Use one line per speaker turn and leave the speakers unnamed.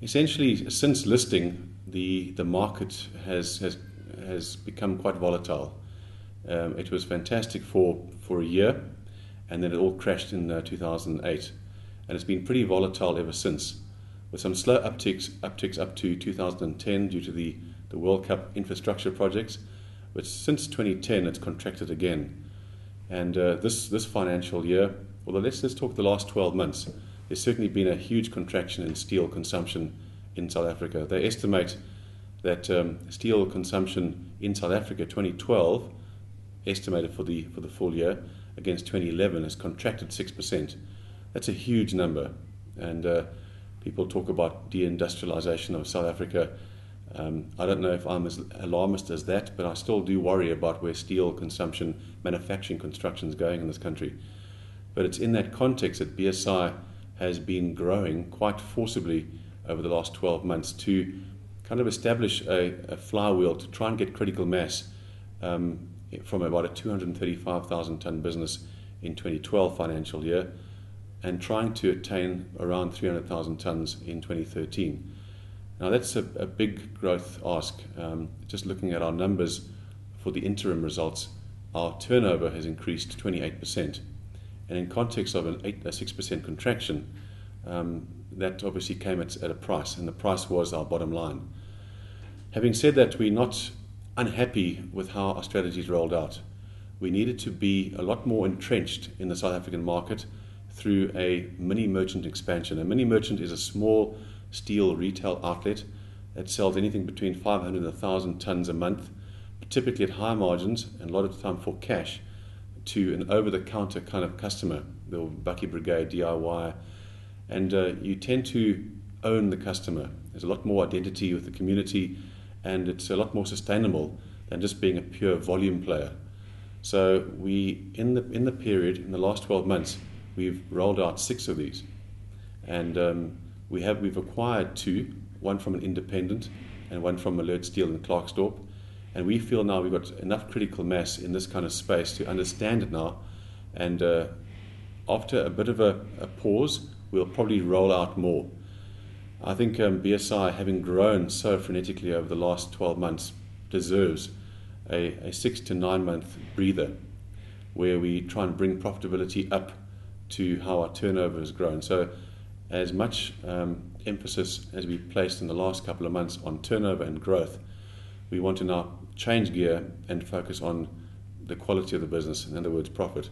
Essentially, since listing, the market has become quite volatile. It was fantastic for a year, and then it all crashed in 2008, and it's been pretty volatile ever since, with some slow upticks up to 2010 due to the World Cup infrastructure projects. But since 2010, it's contracted again. And this financial year, although let's talk the last 12 months, there's certainly been a huge contraction in steel consumption in South Africa. They estimate that steel consumption in South Africa 2012, estimated for the full year, against 2011 has contracted 6%. That's a huge number. And people talk about deindustrialization of South Africa. I don't know if I'm as alarmist as that, but I still do worry about where steel consumption, manufacturing, construction is going in this country. But it's in that context that BSi has been growing quite forcibly over the last 12 months to kind of establish a flywheel to try and get critical mass from about a 235,000 ton business in 2012 financial year, and trying to attain around 300,000 tons in 2013. Now that's a big growth ask. Just looking at our numbers for the interim results, our turnover has increased 28%. And in context of a 6% contraction, that obviously came at a price, and the price was our bottom line. Having said that, we're not unhappy with how our strategies rolled out. We needed to be a lot more entrenched in the South African market through a mini merchant expansion. A mini merchant is a small steel retail outlet that sells anything between 500 and 1,000 tons a month, typically at high margins and a lot of the time for cash, to an over-the-counter kind of customer, the Bucky Brigade, DIY, and you tend to own the customer. There's a lot more identity with the community, and it's a lot more sustainable than just being a pure volume player. So we, in the period, in the last 12 months, we've rolled out 6 of these, and we've acquired 2, one from an independent and one from Alert Steel in Klerksdorp. And we feel now we've got enough critical mass in this kind of space to understand it now. And after a bit of a pause, we'll probably roll out more. I think BSi, having grown so frenetically over the last 12 months, deserves a 6 to 9 month breather where we try and bring profitability up to how our turnover has grown. So as much emphasis as we placed in the last couple of months on turnover and growth, we want to now change gear and focus on the quality of the business, in other words, profit.